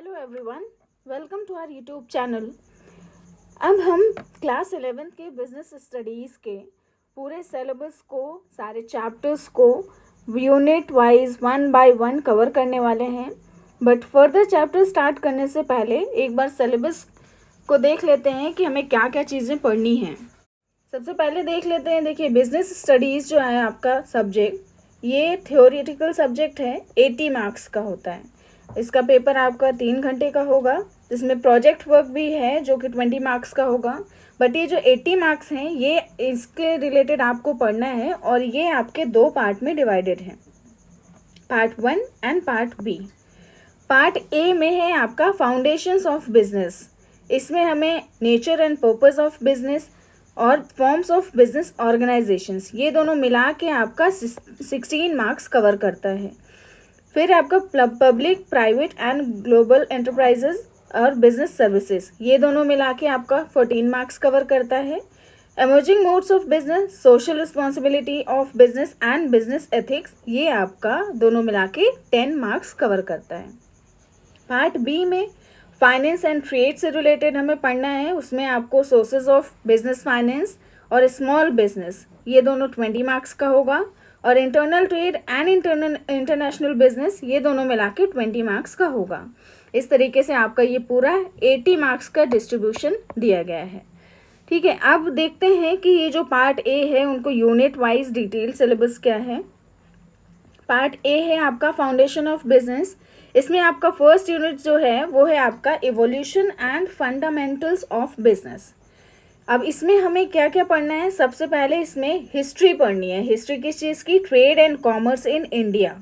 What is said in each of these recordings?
Hello everyone, welcome to our YouTube channel. अब हम class 11th के बिजनेस स्टडीज़ के पूरे सिलेबस को, सारे चैप्टर्स को यूनिट वाइज 1 बाय 1 कवर करने वाले हैं। बट फर्दर चैप्टर स्टार्ट करने से पहले एक बार सिलेबस को देख लेते हैं कि हमें क्या क्या चीज़ें पढ़नी हैं। सबसे पहले देख लेते हैं। देखिए, बिजनेस स्टडीज़ जो है आपका सब्जेक्ट, ये थ्योरेटिकल सब्जेक्ट है, 80 मार्क्स का होता है। इसका पेपर आपका 3 घंटे का होगा, जिसमें प्रोजेक्ट वर्क भी है जो कि 20 मार्क्स का होगा। बट ये जो 80 मार्क्स हैं, ये इसके रिलेटेड आपको पढ़ना है और ये आपके 2 पार्ट में डिवाइडेड है, part 1 and part B. Part A में है आपका फाउंडेशंस ऑफ बिजनेस। इसमें हमें nature and purpose of business और फॉर्म्स ऑफ बिजनेस ऑर्गेनाइजेशंस, ये दोनों मिला के आपका 16 मार्क्स कवर करता है। फिर आपका public, private and global enterprises और बिजनेस सर्विसेज, ये दोनों मिला के आपका 14 मार्क्स कवर करता है। Emerging modes of business, social responsibility of business and business ethics, ये आपका दोनों मिला के 10 मार्क्स कवर करता है। पार्ट बी में फाइनेंस एंड ट्रेड से रिलेटेड हमें पढ़ना है। उसमें आपको सोर्सेज ऑफ बिजनेस फाइनेंस और स्मॉल बिजनेस, ये दोनों 20 मार्क्स का होगा। और internal trade and international business, ये दोनों मिला के 20 मार्क्स का होगा। इस तरीके से आपका ये पूरा 80 मार्क्स का डिस्ट्रीब्यूशन दिया गया है। ठीक है, अब देखते हैं कि ये जो पार्ट ए है, उनको यूनिट वाइज डिटेल सिलेबस क्या है। पार्ट ए है आपका फाउंडेशन ऑफ बिजनेस। इसमें आपका फर्स्ट यूनिट जो है वो है आपका evolution and fundamentals of business. अब इसमें हमें क्या क्या पढ़ना है? सबसे पहले इसमें हिस्ट्री पढ़नी है। हिस्ट्री किस चीज़ की? Trade and commerce in India.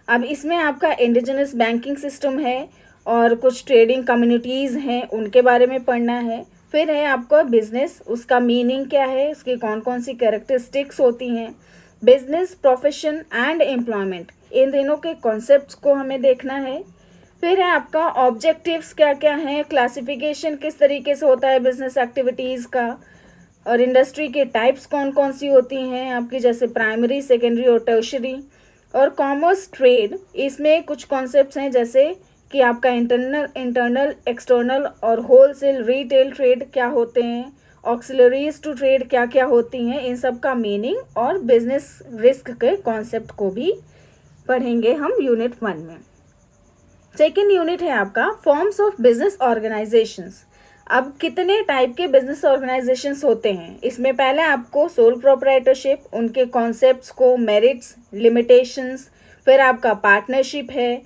अब इसमें आपका इंडिजिनस बैंकिंग सिस्टम है और कुछ ट्रेडिंग कम्युनिटीज़ हैं, उनके बारे में पढ़ना है। फिर है आपका बिजनेस, उसका मीनिंग क्या है, उसकी कौन कौन सी कैरेक्टरिस्टिक्स होती हैं। बिजनेस, प्रोफेशन एंड एम्प्लॉयमेंट, इन तीनों के कॉन्सेप्ट्स को हमें देखना है। फिर है आपका ऑब्जेक्टिव्स क्या क्या हैं, क्लासिफिकेशन किस तरीके से होता है बिजनेस एक्टिविटीज़ का, और इंडस्ट्री के टाइप्स कौन कौन सी होती हैं आपकी, जैसे प्राइमरी, सेकेंडरी और टर्शरी। और कॉमर्स ट्रेड, इसमें कुछ कॉन्सेप्ट्स हैं जैसे कि आपका इंटरनल, एक्सटर्नल और होलसेल रिटेल ट्रेड क्या होते हैं, ऑक्सिलरीज टू ट्रेड क्या क्या होती हैं, इन सब का मीनिंग और बिजनेस रिस्क के कॉन्सेप्ट को भी पढ़ेंगे हम यूनिट 1 में। सेकेंड यूनिट है आपका फॉर्म्स ऑफ बिजनेस ऑर्गेनाइजेशंस। अब कितने टाइप के बिजनेस ऑर्गेनाइजेशंस होते हैं? इसमें पहले आपको सोल प्रोप्राइटरशिप, उनके कॉन्सेप्ट्स को, मेरिट्स, लिमिटेशंस। फिर आपका पार्टनरशिप है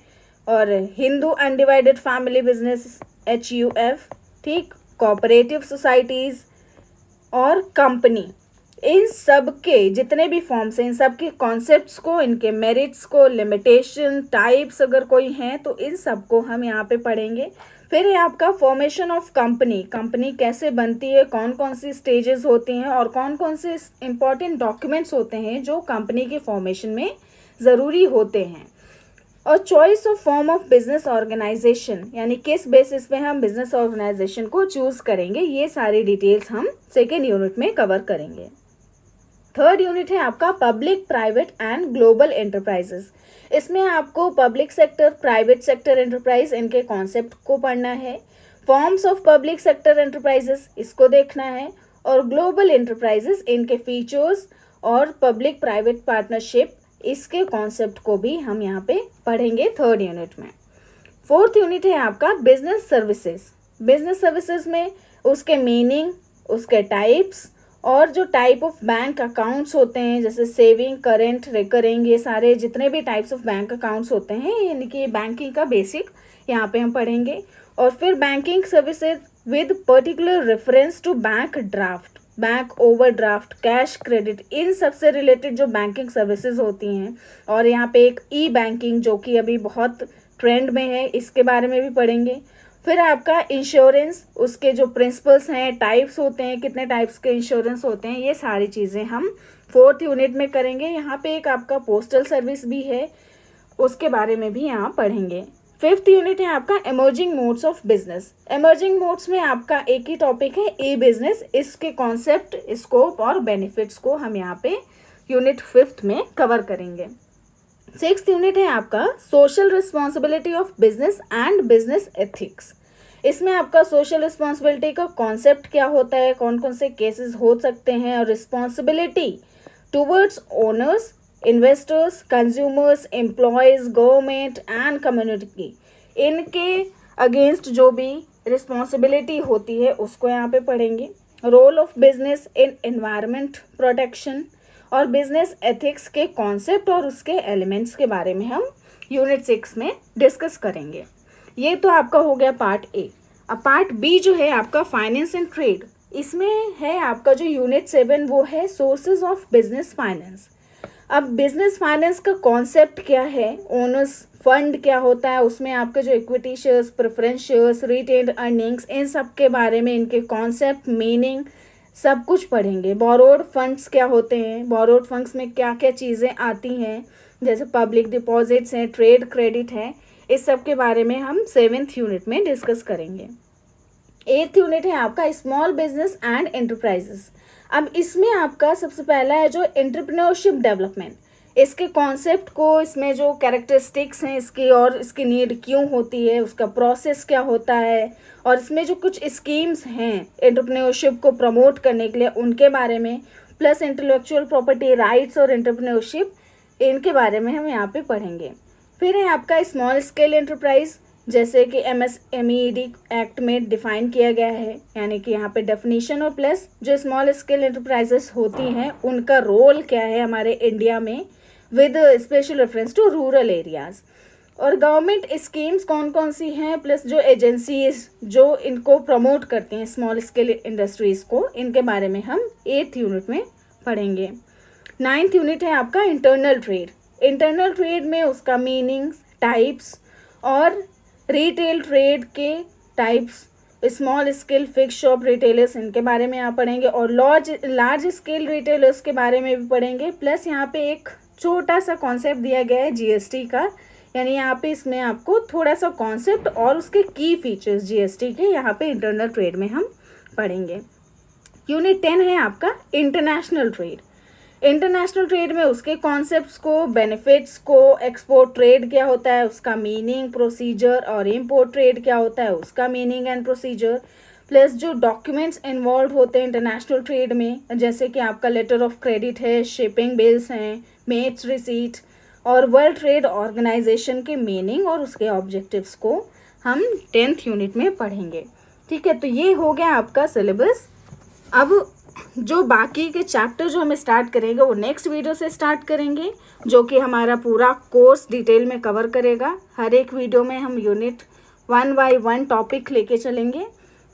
और Hindu undivided family business, HUF, ठीक, कोऑपरेटिव सोसाइटीज़ और कंपनी। इन सब के जितने भी फॉर्म्स हैं, इन सब के कॉन्सेप्ट्स को, इनके मेरिट्स को, लिमिटेशन, टाइप्स अगर कोई हैं तो इन सब को हम यहाँ पे पढ़ेंगे। फिर है आपका फॉर्मेशन ऑफ कंपनी। कंपनी कैसे बनती है, कौन कौन सी स्टेजेस होती हैं और कौन कौन से इंपॉर्टेंट डॉक्यूमेंट्स होते हैं जो कंपनी के फॉर्मेशन में ज़रूरी होते हैं। और choice of form of business organisation, यानी किस बेसिस पे हम बिजनेस ऑर्गेनाइजेशन को चूज़ करेंगे, ये सारी डिटेल्स हम सेकेंड यूनिट में कवर करेंगे। थर्ड यूनिट है आपका public, private and global enterprises. इसमें आपको public sector, private sector enterprise, इनके कॉन्सेप्ट को पढ़ना है। Forms of public sector enterprises, इसको देखना है। और ग्लोबल एंटरप्राइजेस, इनके फीचर्स और पब्लिक प्राइवेट पार्टनरशिप, इसके कॉन्सेप्ट को भी हम यहाँ पे पढ़ेंगे थर्ड यूनिट में। फोर्थ यूनिट है आपका बिजनेस सर्विसेज। बिजनेस सर्विसेज में उसके मीनिंग, उसके टाइप्स और जो टाइप ऑफ बैंक अकाउंट्स होते हैं, जैसे सेविंग, करेंट, रिकरिंग, ये सारे जितने भी टाइप्स ऑफ बैंक अकाउंट्स होते हैं, यानी कि बैंकिंग का बेसिक यहाँ पे हम पढ़ेंगे। और फिर banking services with particular reference to bank draft, bank overdraft, cash credit, इन सब से रिलेटेड जो बैंकिंग सर्विसेज होती हैं। और यहाँ पे एक ई बैंकिंग जो कि अभी बहुत ट्रेंड में है, इसके बारे में भी पढ़ेंगे। फिर आपका इंश्योरेंस, उसके जो प्रिंसिपल्स हैं, टाइप्स होते हैं, कितने टाइप्स के इंश्योरेंस होते हैं, ये सारी चीज़ें हम फोर्थ यूनिट में करेंगे। यहाँ पे एक आपका पोस्टल सर्विस भी है, उसके बारे में भी यहाँ पढ़ेंगे। फिफ्थ यूनिट है आपका emerging modes of business. Emerging modes में आपका एक ही टॉपिक है, ई बिजनेस। इसके कॉन्सेप्ट, स्कोप और बेनिफिट्स को हम यहाँ पे यूनिट 5th में कवर करेंगे। सिक्स्थ यूनिट है आपका social responsibility of business and business ethics. इसमें आपका सोशल रिस्पॉन्सिबिलिटी का कॉन्सेप्ट क्या होता है, कौन कौन से केसेस हो सकते हैं, और responsibility towards owners, investors, consumers, employees, government and community, इनके अगेंस्ट जो भी रिस्पॉन्सिबिलिटी होती है उसको यहाँ पे पढ़ेंगे। Role of business in environment protection और बिजनेस एथिक्स के कॉन्सेप्ट और उसके एलिमेंट्स के बारे में हम यूनिट 6 में डिस्कस करेंगे। ये तो आपका हो गया पार्ट ए। अब पार्ट बी जो है आपका फाइनेंस एंड ट्रेड, इसमें है आपका जो यूनिट 7 वो है सोर्सेज ऑफ बिजनेस फाइनेंस। अब बिजनेस फाइनेंस का कॉन्सेप्ट क्या है, ओनर्स फंड क्या होता है, उसमें आपका जो equity shares, preference shares, retained earnings, इन सब के बारे में इनके कॉन्सेप्ट, मीनिंग सब कुछ पढ़ेंगे। बोरोड फंड्स क्या होते हैं, बोरोड फंड्स में क्या क्या चीज़ें आती हैं, जैसे पब्लिक डिपॉजिट्स हैं, ट्रेड क्रेडिट है, इस सब के बारे में हम 7th यूनिट में डिस्कस करेंगे। 8th यूनिट है आपका स्मॉल बिजनेस एंड एंटरप्राइजेस। अब इसमें आपका सबसे पहला है जो एंटरप्रेन्योरशिप डेवलपमेंट, इसके कॉन्सेप्ट को, इसमें जो कैरेक्टरिस्टिक्स हैं इसकी और इसकी नीड क्यों होती है, उसका प्रोसेस क्या होता है, और इसमें जो कुछ स्कीम्स हैं एंटरप्रेन्योरशिप को प्रमोट करने के लिए उनके बारे में, प्लस इंटेलेक्चुअल प्रॉपर्टी राइट्स और एंटरप्रेन्योरशिप, इनके बारे में हम यहाँ पे पढ़ेंगे। फिर है आपका स्मॉल स्केल एंटरप्राइज, जैसे कि MSMED एक्ट में डिफाइन किया गया है, यानी कि यहाँ पे डेफिनेशन और प्लस जो स्मॉल स्केल एंटरप्राइजेस होती हैं उनका रोल क्या है हमारे इंडिया में, with special reference to rural areas, और गवर्नमेंट स्कीम्स कौन कौन सी हैं, प्लस जो एजेंसीज जो इनको प्रमोट करती हैं स्मॉल स्केल इंडस्ट्रीज़ को, इनके बारे में हम 8th यूनिट में पढ़ेंगे। 9th यूनिट है आपका इंटरनल ट्रेड। इंटरनल ट्रेड में उसका मीनिंग्स, टाइप्स और रिटेल ट्रेड के types, small scale fix shop retailers, इनके बारे में यहाँ पढ़ेंगे, और लार्ज स्केल रिटेलर्स के बारे में भी पढ़ेंगे। प्लस यहाँ पे एक छोटा सा कॉन्सेप्ट दिया गया है GST का, यानी यहाँ पे इसमें आपको थोड़ा सा कॉन्सेप्ट और उसके की फीचर्स GST के यहाँ पे इंटरनल ट्रेड में हम पढ़ेंगे। यूनिट 10 है आपका इंटरनेशनल ट्रेड। इंटरनेशनल ट्रेड में उसके कॉन्सेप्ट्स को, बेनिफिट्स को, एक्सपोर्ट ट्रेड क्या होता है उसका मीनिंग, प्रोसीजर, और इम्पोर्ट ट्रेड क्या होता है उसका मीनिंग एंड प्रोसीजर, प्लस जो डॉक्यूमेंट्स इन्वॉल्व होते हैं इंटरनेशनल ट्रेड में, जैसे कि आपका लेटर ऑफ क्रेडिट है, शिपिंग बिल्स हैं, मेट्स रिसीट, और वर्ल्ड ट्रेड ऑर्गेनाइजेशन के मीनिंग और उसके ऑब्जेक्टिव्स को हम 10th यूनिट में पढ़ेंगे। ठीक है, तो ये हो गया आपका सिलेबस। अब जो बाकी के चैप्टर जो हम स्टार्ट करेंगे वो नेक्स्ट वीडियो से स्टार्ट करेंगे, जो कि हमारा पूरा कोर्स डिटेल में कवर करेगा। हर एक वीडियो में हम यूनिट 1 by 1 टॉपिक लेके चलेंगे।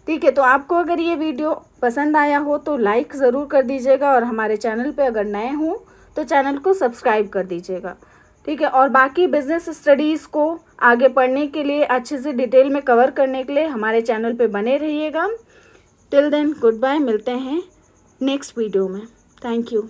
ठीक है, तो आपको अगर ये वीडियो पसंद आया हो तो लाइक ज़रूर कर दीजिएगा, और हमारे चैनल पे अगर नए हों तो चैनल को सब्सक्राइब कर दीजिएगा। ठीक है, और बाकी बिजनेस स्टडीज़ को आगे पढ़ने के लिए, अच्छे से डिटेल में कवर करने के लिए हमारे चैनल पे बने रहिएगा। टिल देन गुड बाय, मिलते हैं नेक्स्ट वीडियो में। Thank you.